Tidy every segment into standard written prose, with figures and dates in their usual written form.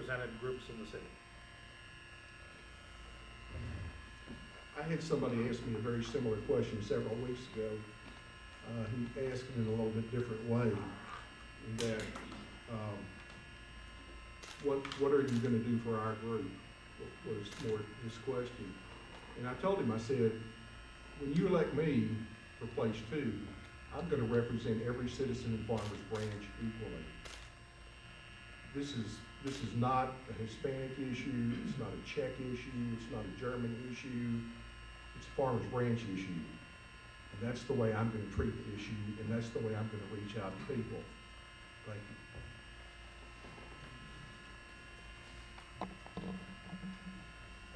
underrepresented groups in the city. I had somebody ask me a very similar question several weeks ago. He asked it in a little bit different way, in that, what are you gonna do for our group, was more his question. And I told him, I said, when you elect me for place 2, I'm gonna represent every citizen in Farmers Branch equally. This is not a Hispanic issue, it's not a Czech issue, it's not a German issue, it's a Farmers Branch issue. And that's the way I'm gonna treat the issue, and that's the way I'm gonna reach out to people. Thank you.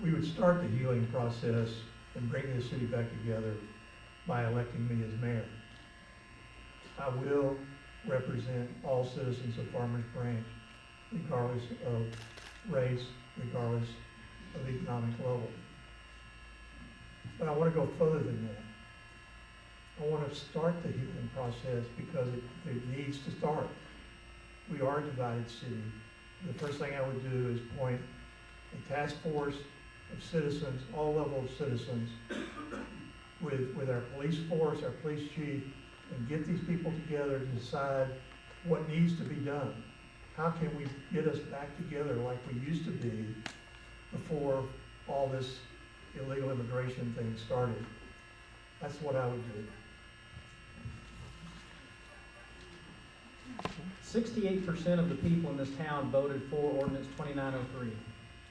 We would start the healing process and bring the city back together by electing me as mayor. I will represent all citizens of Farmers Branch, regardless of race, regardless of economic level. But I want to go further than that. I want to start the healing process because it needs to start. We are a divided city. The first thing I would do is point a task force of citizens, all levels of citizens, with our police force, our police chief, and get these people together to decide what needs to be done. How can we get us back together like we used to be before all this illegal immigration thing started? That's what I would do. 68% of the people in this town voted for Ordinance 2903.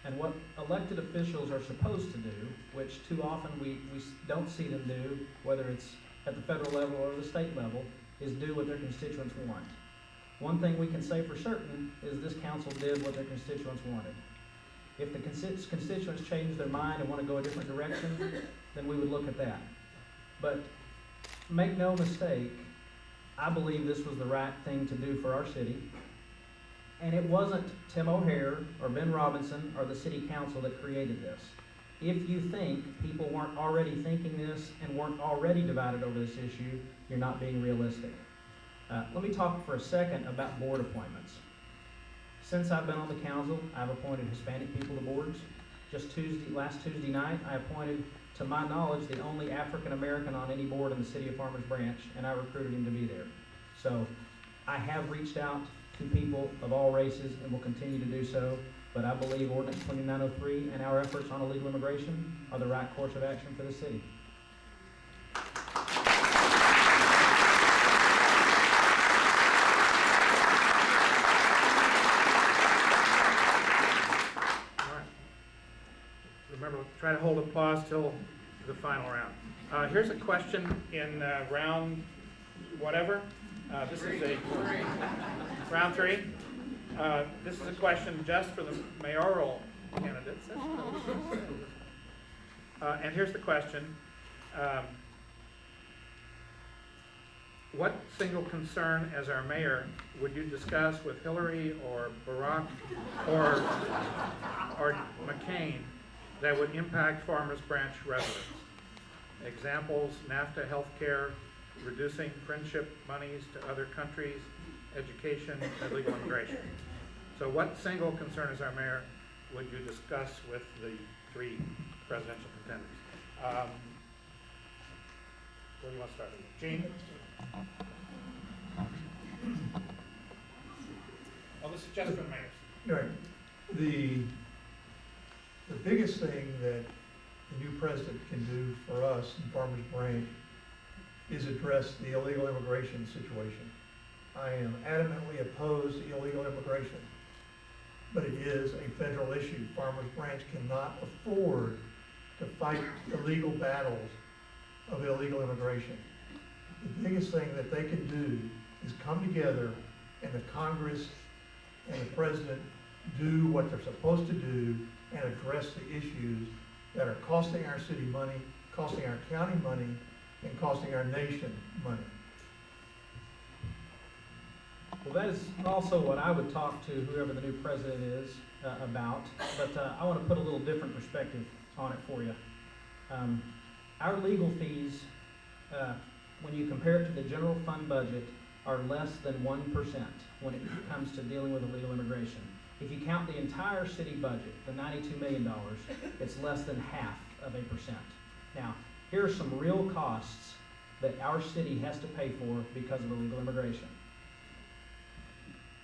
And what elected officials are supposed to do, which too often we don't see them do, whether it's at the federal level or the state level, is do what their constituents want. One thing we can say for certain is this council did what their constituents wanted. If the constituents change their mind and want to go a different direction, then we would look at that. But make no mistake, I believe this was the right thing to do for our city. And it wasn't Tim O'Hare or Ben Robinson or the city council that created this. If you think people weren't already thinking this and weren't already divided over this issue, you're not being realistic. Let me talk for a second about board appointments. Since I've been on the council, I've appointed Hispanic people to boards. Last Tuesday night, I appointed, to my knowledge, the only African American on any board in the city of Farmers Branch, and I recruited him to be there. So I have reached out to people of all races and will continue to do so, but I believe Ordinance 2903 and our efforts on illegal immigration are the right course of action for the city. Remember, try to hold applause till the final round. Here's a question in round whatever. This is a round 3. This is a question just for the mayoral candidates. And here's the question. What single concern as our mayor would you discuss with Hillary or Barack or McCain that would impact Farmers Branch residents? Examples: NAFTA, healthcare, reducing friendship monies to other countries, education, illegal immigration. So what single concern as our mayor would you discuss with the 3 presidential contenders? Where do you want to start? Gene? Oh, this is just for the mayors. Right. The biggest thing that the new president can do for us in Farmers Branch is address the illegal immigration situation. I am adamantly opposed to illegal immigration, but it is a federal issue. Farmers Branch cannot afford to fight the legal battles of illegal immigration. The biggest thing that they can do is come together and the Congress and the president do what they're supposed to do and address the issues that are costing our city money, costing our county money, and costing our nation money. Well, that is also what I would talk to whoever the new president is about, but I want to put a little different perspective on it for you. Our legal fees, when you compare it to the general fund budget, are less than 1% when it comes to dealing with illegal immigration. If you count the entire city budget, the $92 million, it's less than 0.5%. Now, here are some real costs that our city has to pay for because of illegal immigration.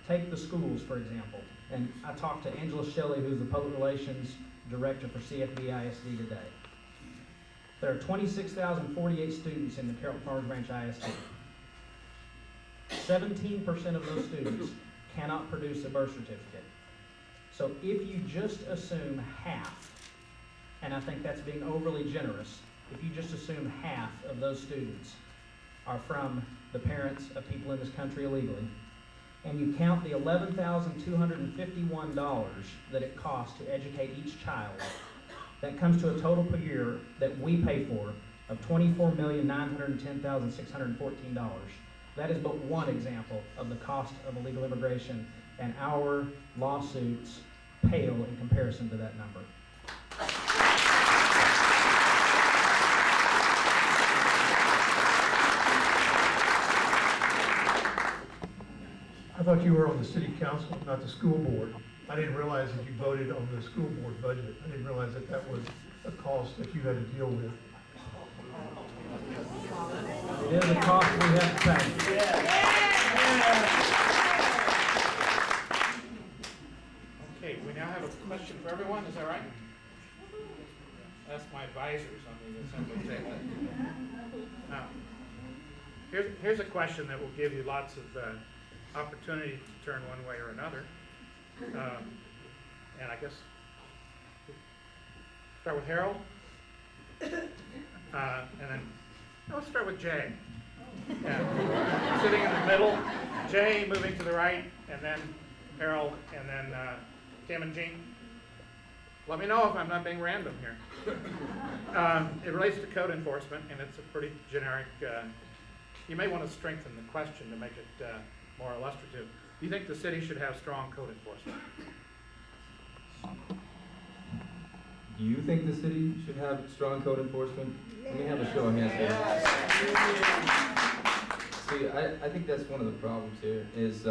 Take the schools, for example. And I talked to Angela Shelley, who's the Public Relations Director for CFB ISD today. There are 26,048 students in the Carrollton Farmers Branch ISD. 17% of those students cannot produce a birth certificate. So if you just assume half, and I think that's being overly generous, if you just assume half of those students are from the parents of people in this country illegally, and you count the $11,251 that it costs to educate each child, that comes to a total per year that we pay for of $24,910,614. That is but one example of the cost of illegal immigration, and our lawsuits pale in comparison to that number. I thought you were on the city council, not the school board. I didn't realize that you voted on the school board budget. I didn't realize that that was a cost that you had to deal with. It is a cost we have to pay. Okay, we now have a question for everyone, is that right? That's my advisors on the assembly table. Now, here's a question that will give you lots of opportunity to turn one way or another. And I guess, start with Harold. And then, let's start with Jay. Yeah. Sitting in the middle, Jay moving to the right, and then Harold, and then Tim and Jean. Let me know if I'm not being random here. It relates to code enforcement, and it's a pretty generic, you may want to strengthen the question to make it more illustrative. Do you think the city should have strong code enforcement? Do you think the city should have strong code enforcement? Let me have a show of hands here. See, I think that's one of the problems here, is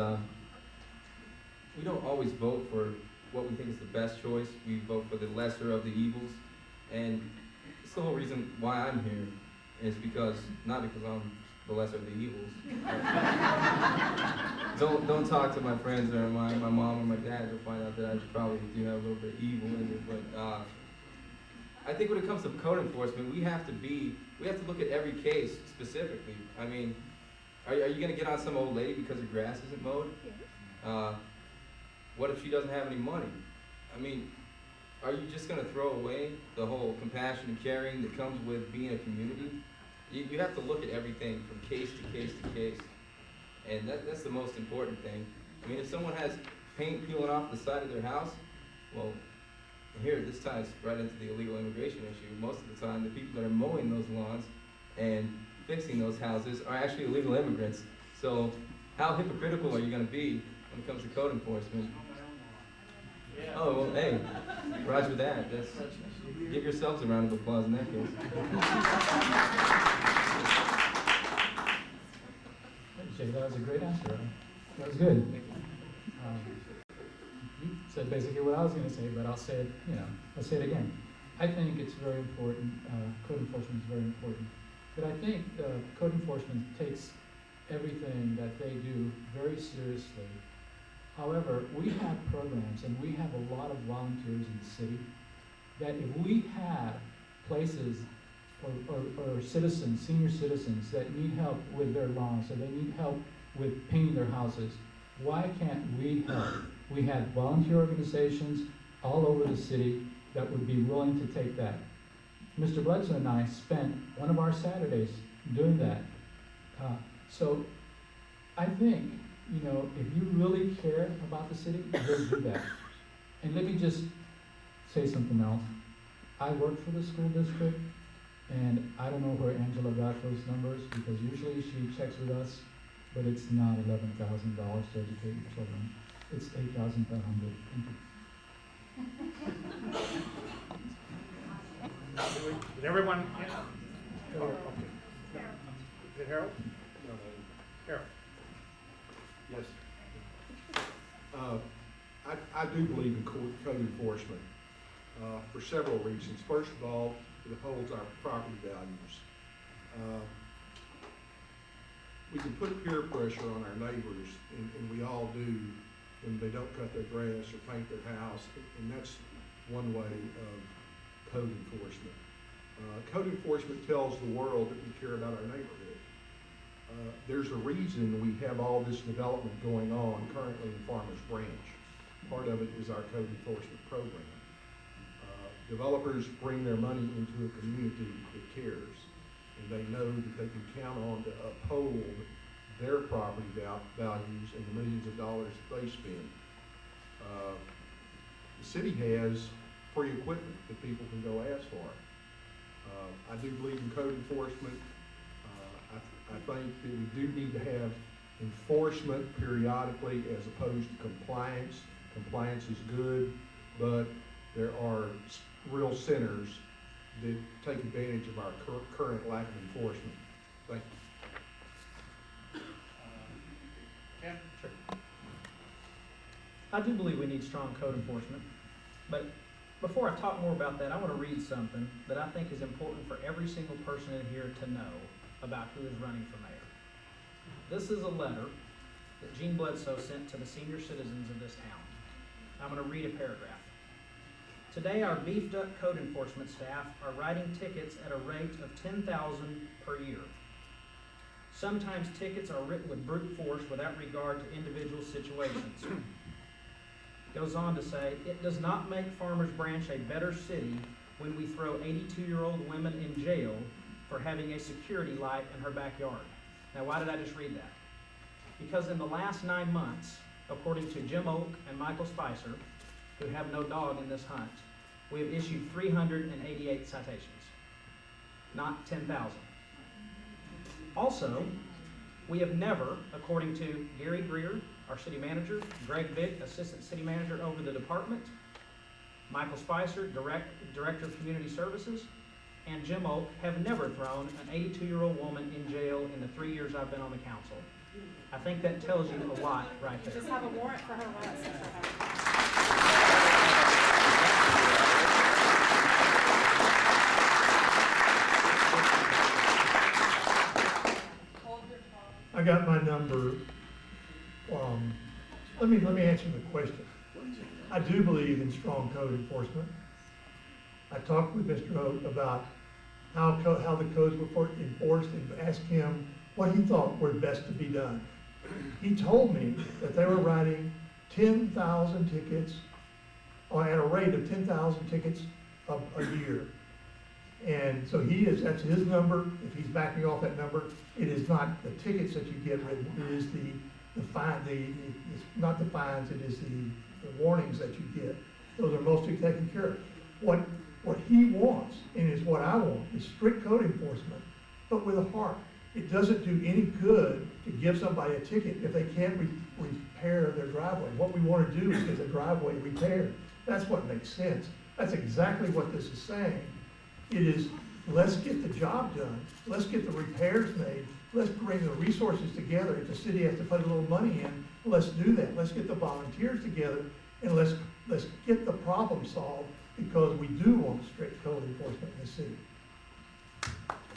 we don't always vote for what we think is the best choice. We vote for the lesser of the evils. And it's the whole reason why I'm here, is because, not because I'm the lesser of the evils. Don't talk to my friends or my mom or my dad. You'll find out that I probably do have a little bit of evil in me. But I think when it comes to code enforcement, we have to look at every case specifically. I mean, are you going to get on some old lady because her grass isn't mowed? What if she doesn't have any money? I mean, are you just going to throw away the whole compassion and caring that comes with being a community? You have to look at everything from case to case to case. And that's the most important thing. I mean, if someone has paint peeling off the side of their house, well, here, this ties right into the illegal immigration issue. Most of the time, the people that are mowing those lawns and fixing those houses are actually illegal immigrants. So how hypocritical are you going to be when it comes to code enforcement? Oh, well, hey, roger that. Give yourselves a round of applause in that case. Jay, that was a great answer. That was good. You said basically what I was going to say, but I'll say it, I'll say it again. I think it's very important, code enforcement is very important. But I think code enforcement takes everything that they do very seriously. However, we have programs and we have a lot of volunteers in the city that if we have places or citizens, senior citizens that need help with their lawns or they need help with painting their houses, why can't we help? We have volunteer organizations all over the city that would be willing to take that. Mr. Bledsoe and I spent one of our Saturdays doing that. So I think, if you really care about the city, you'll do that. And let me just say something else. I work for the school district, and I don't know where Angela got those numbers, because usually she checks with us, but it's not $11,000 to educate your children. It's $8,500. Did everyone? Oh, okay. Is it Harold? No. Harold. Yes. I do believe in code enforcement, for several reasons. First of all, it upholds our property values. We can put peer pressure on our neighbors, and we all do, when they don't cut their grass or paint their house, and that's one way of code enforcement. Code enforcement tells the world that we care about our neighborhood. There's a reason we have all this development going on currently in Farmers Branch. Part of it is our code enforcement program. Developers bring their money into a community that cares, and they know that they can count on to uphold their property values and the millions of dollars that they spend. The city has free equipment that people can go ask for. I do believe in code enforcement. I think that we do need to have enforcement periodically as opposed to compliance. Compliance is good, but there are real sinners that take advantage of our current lack of enforcement. Thank you. Ken? Sure. I do believe we need strong code enforcement, but before I talk more about that, I want to read something that I think is important for every single person in here to know about who is running for mayor. This is a letter that Gene Bledsoe sent to the senior citizens of this town. I'm going to read a paragraph. Today, our beefed up code enforcement staff are writing tickets at a rate of 10,000 per year. Sometimes tickets are written with brute force without regard to individual situations. Goes on to say, it does not make Farmers Branch a better city when we throw 82-year-old women in jail for having a security light in her backyard. Now, why did I just read that? Because in the last 9 months, according to Jim Oak and Michael Spicer, who have no dog in this hunt, we have issued 388 citations, not 10,000. Also, we have never, according to Gary Greer, our city manager, Greg Vick, assistant city manager over the department, Michael Spicer, director of community services, and Jim Oak have never thrown an 82-year-old woman in jail in the 3 years I've been on the council. I think that tells you a lot right there. Just have a warrant for her arrest. I got my number. Let me answer the question. I do believe in strong code enforcement. I talked with Mr. Oak about how the codes were enforced and asked him what he thought were best to be done. He told me that they were writing 10,000 tickets at a rate of 10,000 tickets a year. And so that's his number. If he's backing off that number, it is not the tickets that you get written, it is the fine, it's not the fines, it is the warnings that you get. Those are mostly taken care of. What he wants, and is what I want, is strict code enforcement, but with a heart. It doesn't do any good to give somebody a ticket if they can't repair their driveway. What we want to do is get the driveway repaired. That's what makes sense. That's exactly what this is saying. It is, let's get the job done. Let's get the repairs made. Let's bring the resources together. If the city has to put a little money in, let's do that. Let's get the volunteers together, and let's get the problem solved, because we do want strict code enforcement in the city.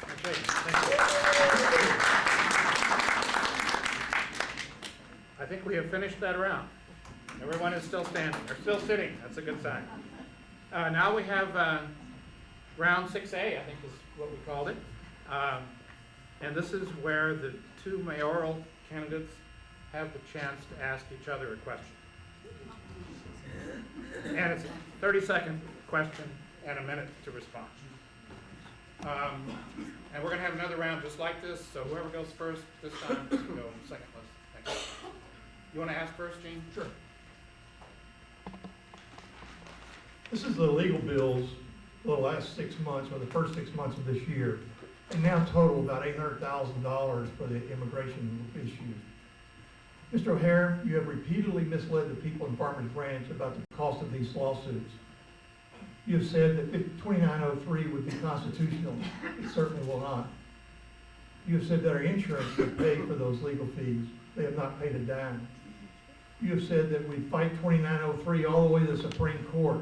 Okay, thank you. I think we have finished that round. Everyone is still standing, or still sitting. That's a good sign. Now we have round 6A, I think is what we called it. And this is where the two mayoral candidates have the chance to ask each other a question. And it's a 30-second question and a minute to respond. And we're going to have another round just like this, so whoever goes first this time can go second. Thank you. You want to ask first, Gene? Sure. This is the legal bills for the last 6 months, or the first 6 months of this year, and now total about $800,000 for the immigration issues. Mr. O'Hare, you have repeatedly misled the people in Farmers Branch about the cost of these lawsuits. You have said that 2903 would be constitutional. It certainly will not. You have said that our insurance would pay for those legal fees. They have not paid a dime. You have said that we fight 2903 all the way to the Supreme Court.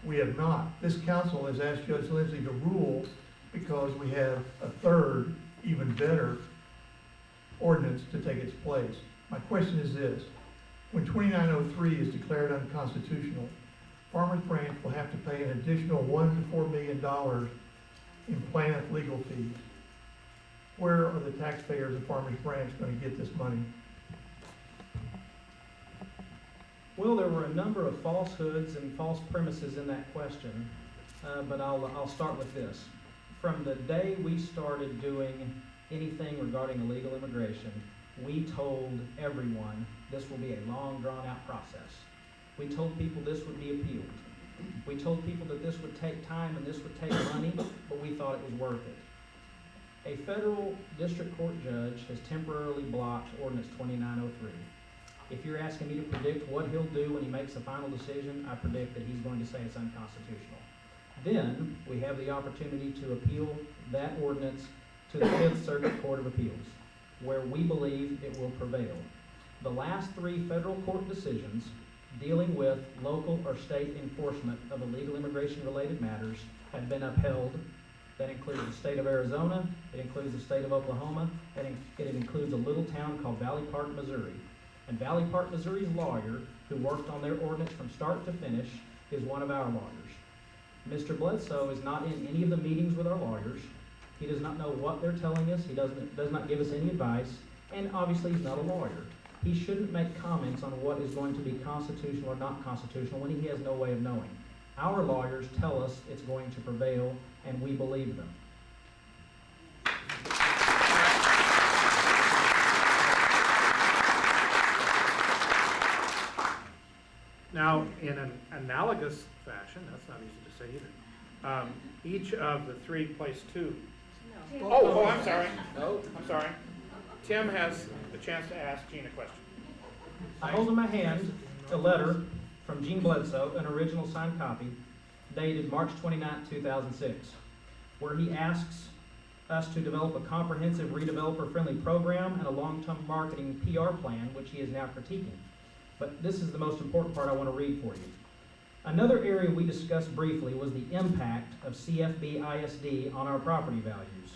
We have not. This council has asked Judge Lindsay to rule because we have a third, even better, ordinance to take its place. My question is this: when 2903 is declared unconstitutional, Farmers Branch will have to pay an additional $1 to $4 million in plaintiff legal fees. Where are the taxpayers of Farmers Branch going to get this money? Well, there were a number of falsehoods and false premises in that question, but I'll start with this. From the day we started doing anything regarding illegal immigration, we told everyone this will be a long, drawn-out process. We told people this would be appealed. We told people that this would take time and this would take money, but we thought it was worth it. A federal district court judge has temporarily blocked ordinance 2903. If you're asking me to predict what he'll do when he makes a final decision, I predict that he's going to say it's unconstitutional. Then we have the opportunity to appeal that ordinance to the Fifth Circuit Court of Appeals, where we believe it will prevail. The last 3 federal court decisions dealing with local or state enforcement of illegal immigration-related matters have been upheld. That includes the state of Arizona, it includes the state of Oklahoma, and it includes a little town called Valley Park, Missouri. And Valley Park, Missouri's lawyer, who worked on their ordinance from start to finish, is one of our lawyers. Mr. Bledsoe is not in any of the meetings with our lawyers. He does not know what they're telling us. He does not give us any advice. And obviously, he's not a lawyer. He shouldn't make comments on what is going to be constitutional or not constitutional when he has no way of knowing. Our lawyers tell us it's going to prevail, and we believe them. Now, in an analogous fashion, that's not easy to say either, each of the 3 placed 2. No. Oh, I'm sorry. No? I'm sorry. Tim has the chance to ask Gene a question. I hold in my hand a letter from Gene Bledsoe, an original signed copy, dated March 29, 2006, where he asks us to develop a comprehensive redeveloper-friendly program and a long-term marketing PR plan, which he is now critiquing. But this is the most important part I want to read for you. Another area we discussed briefly was the impact of CFB ISD on our property values.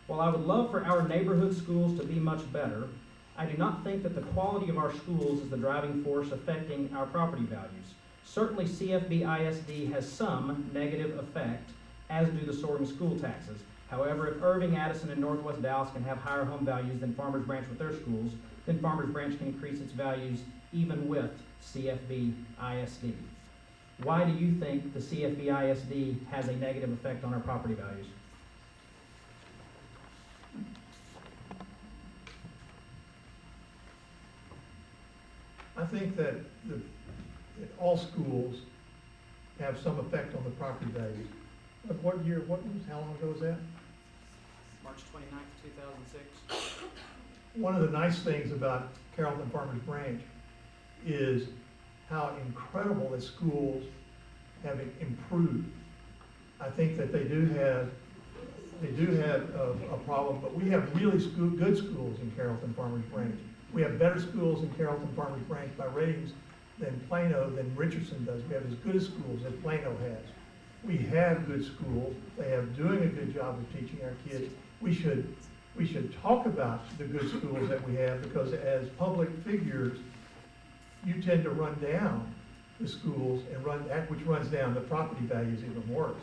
While I would love for our neighborhood schools to be much better, I do not think that the quality of our schools is the driving force affecting our property values. Certainly CFB ISD has some negative effect, as do the soaring school taxes. However, if Irving, Addison, and Northwest Dallas can have higher home values than Farmers Branch with their schools, then Farmers Branch can increase its values even with CFB ISD. Why do you think the CFB ISD has a negative effect on our property values? I think that all schools have some effect on the property values. But what year, how long ago was that? March 29th, 2006. One of the nice things about Carrollton Farmers Branch is how incredible the schools have improved. I think that they do have a problem, but we have really good schools in Carrollton Farmers Branch. We have better schools in Carrollton Farmers Branch by ratings than Plano, than Richardson does. We have as good a schools as Plano has. We have good schools. They have doing a good job of teaching our kids. We should talk about the good schools that we have, because as public figures, you tend to run down the schools, and which runs down the property values even worse.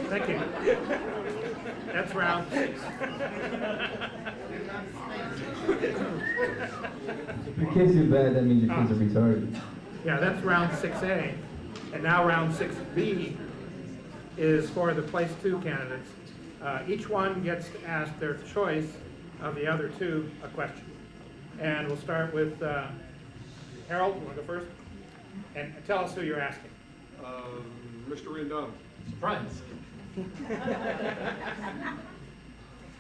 Thank you. That's round 6. If your kids do bad, that means your kids are retarded. Yeah, that's round 6A. And now round 6B is for the place 2 candidates. Each one gets to ask their choice of the other 2 a question. And we'll start with Harold. You want to go first? And tell us who you're asking. Mr. Rendon. Surprise.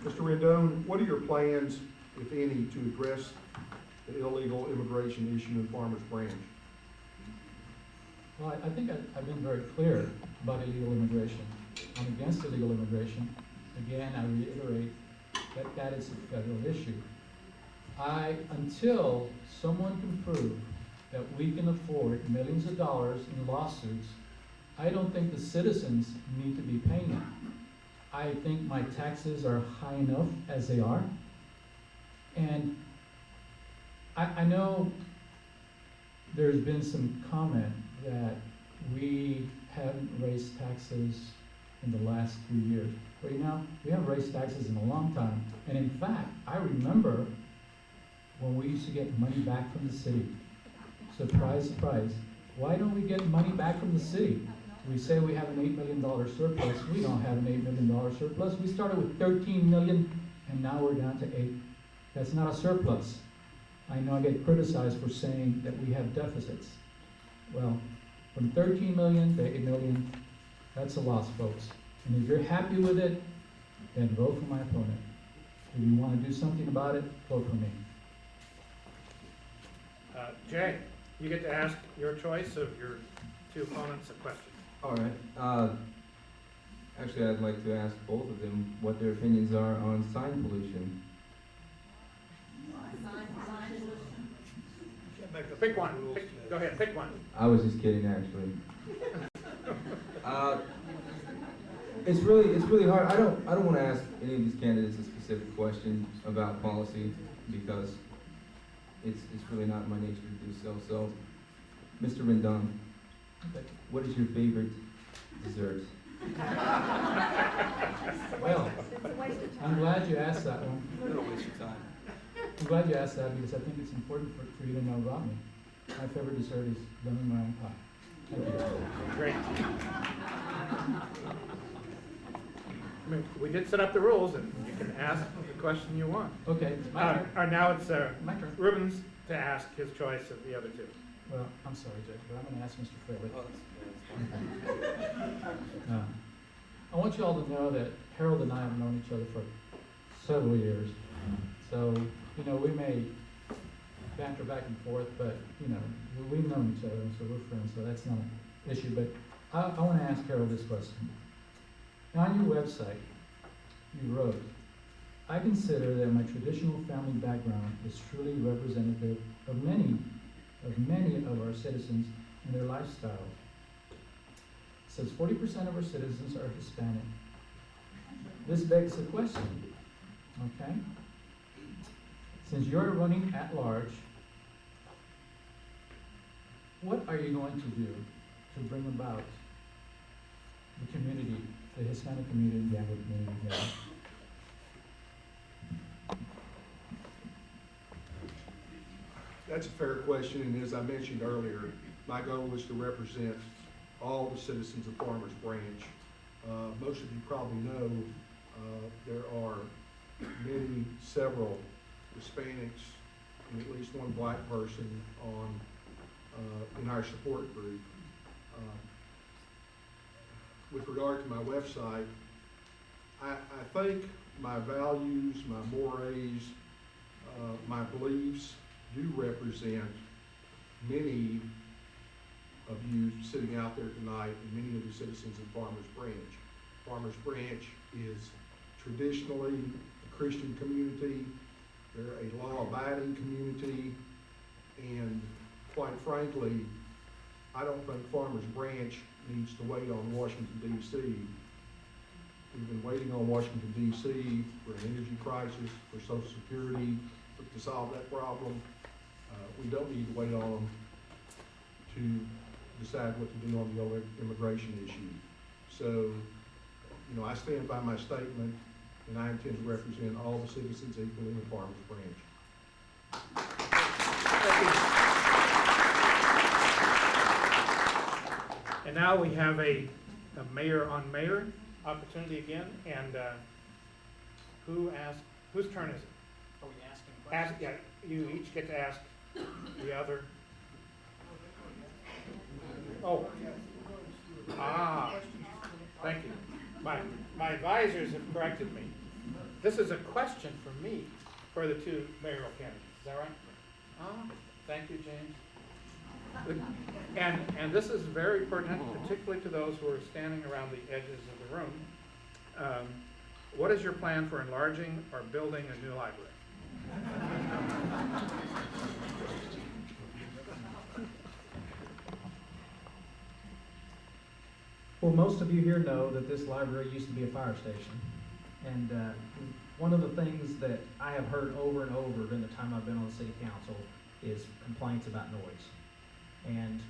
Mr. Rendon, what are your plans, if any, to address the illegal immigration issue in Farmers Branch? Well, I think I've been very clear about illegal immigration. I'm against illegal immigration. Again, I reiterate that that is a federal issue. Until someone can prove that we can afford millions of dollars in lawsuits, I don't think the citizens need to be paying it. I think my taxes are high enough as they are. And I know there's been some comment that we haven't raised taxes in the last 3 years. Well, we haven't raised taxes in a long time. And in fact, I remember when we used to get money back from the city. Surprise, surprise. Why don't we get money back from the city? We say we have an $8 million surplus. We don't have an $8 million surplus. We started with 13 million and now we're down to 8. That's not a surplus. I know I get criticized for saying that we have deficits. Well, from 13 million to 8 million, that's a loss, folks. And if you're happy with it, then vote for my opponent. If you want to do something about it, vote for me. Jay, you get to ask your choice of your two opponents a question. All right. Actually, I'd like to ask both of them what their opinions are on sign pollution. Pick one. Go ahead, pick one. I was just kidding, actually. It's really hard. I don't want to ask any of these candidates a specific question about policy because it's really not my nature to do so. So, Mr. Rendon, what is your favorite dessert? Well, I'm glad you asked that one. Don't waste your time. I'm glad you asked that because I think it's important for you to know about me. My favorite dessert is lemon meringue pie. Thank you. Great. I mean, we did set up the rules, and you can ask the question you want. Okay, my turn. Now it's My turn. Ruben's to ask his choice of the other two. Well, I'm sorry, Jake, but I'm going to ask Mr. Fraley. Oh, I want you all to know that Harold and I have known each other for several years. So, we may banter back and forth, but, we've known each other, and so we're friends, so that's not an issue. But I want to ask Harold this question. Now, on your website, you wrote, I consider that my traditional family background is truly representative of many of our citizens and their lifestyle. It says 40% of our citizens are Hispanic. This begs the question, okay? Since you're running at large, what are you going to do to bring about the community, the Hispanic community, the Anglo community together? That's a fair question, and as I mentioned earlier, my goal is to represent all the citizens of Farmers Branch. Most of you probably know there are several Hispanics and at least one black person in our support group. With regard to my website, I think my values, my mores, my beliefs do represent many of you sitting out there tonight and many of the citizens of Farmers Branch. Farmers Branch is traditionally a Christian community. They're a law-abiding community, and quite frankly, I don't think Farmers Branch needs to wait on Washington, D.C. We've been waiting on Washington, D.C. for an energy crisis, for Social Security, to solve that problem. We don't need to wait on them to decide what to do on the immigration issue. So, I stand by my statement, and I intend to represent all the citizens equally in Farmers Branch. And now we have a mayor on mayor opportunity again, and whose turn is it? Are we asking questions? Yeah, you each get to ask the other. Oh. Thank you. My advisors have corrected me. This is a question for me, for the two mayoral candidates. Is that right? Thank you, James. And this is very pertinent, particularly to those who are standing around the edges of the room. What is your plan for enlarging or building a new library? Well, most of you here know that this library used to be a fire station. And one of the things that I have heard over and over during the time I've been on the city council is complaints about noise. And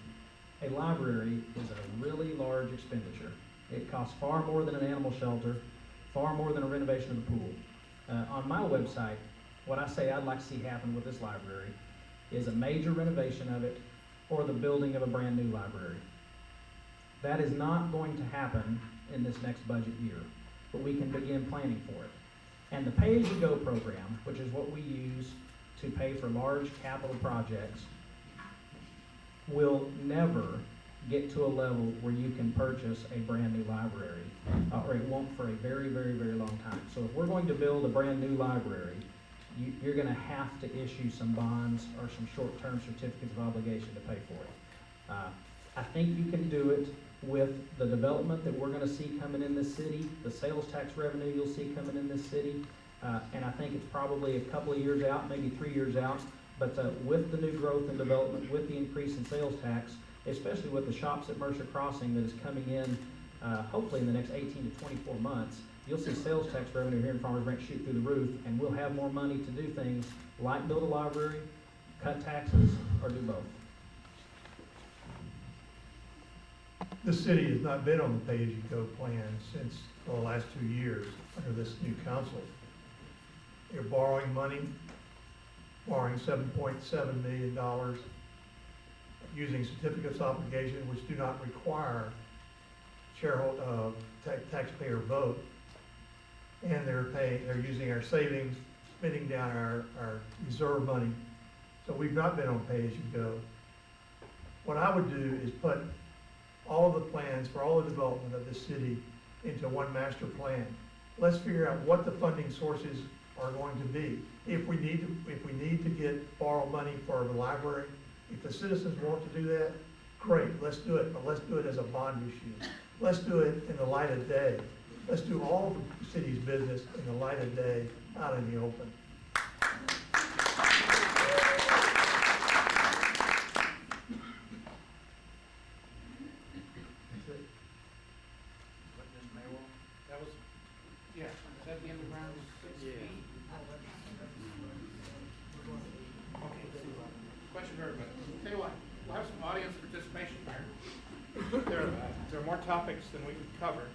a library is a really large expenditure. It costs far more than an animal shelter, far more than a renovation of the pool. On my website, what I say I'd like to see happen with this library is a major renovation of it or the building of a brand new library. That is not going to happen in this next budget year, but we can begin planning for it. And the pay-as-you-go program, which is what we use to pay for large capital projects, will never get to a level where you can purchase a brand new library, or it won't for a very, very, very long time. So if we're going to build a brand new library, you're gonna have to issue some bonds or some short-term certificates of obligation to pay for it. I think you can do it with the development that we're gonna see coming in this city, the sales tax revenue you'll see coming in this city, and I think it's probably a couple of years out, maybe 3 years out, but with the new growth and development, with the increase in sales tax, especially with the shops at Mercer Crossing that is coming in, hopefully in the next 18 to 24 months, you'll see sales tax revenue here in Farmers Branch shoot through the roof, and we'll have more money to do things like build a library, cut taxes, or do both. The city has not been on the pay-as-you-go plan since the last 2 years under this new council. They're borrowing money, borrowing $7.7 million, using certificates of obligation which do not require taxpayer vote. And they're using our savings, spending down our reserve money. So we've not been on pay-as-you-go. What I would do is put all the plans for all the development of the city into one master plan. Let's figure out what the funding sources are going to be. If we need to borrow money for the library, if the citizens want to do that, great, let's do it, but let's do it as a bond issue. Let's do it in the light of day. Let's do all the city's business in the light of day, out in the open. That was, yeah, is that the end of round 16? Okay, question for everybody. Tell you what, we'll have some audience participation here. There are more topics than we can cover.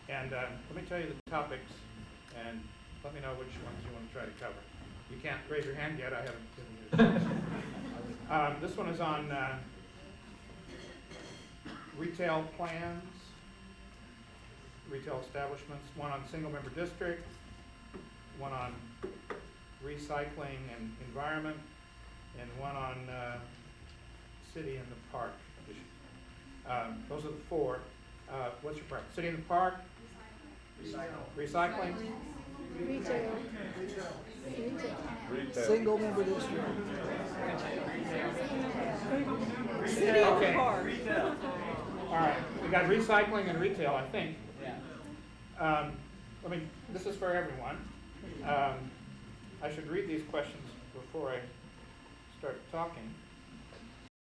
And let me tell you the topics and let me know which ones you want to try to cover. You can't raise your hand yet, I haven't given you a chance. This one is on retail plans, retail establishments, one on single-member district, one on recycling and environment, and one on city in the park. Those are the four. What's your part? City in the park? Recycling? Retail. Single member district. City of the park. All right, we got recycling and retail, I think. This is for everyone. I should read these questions before I start talking.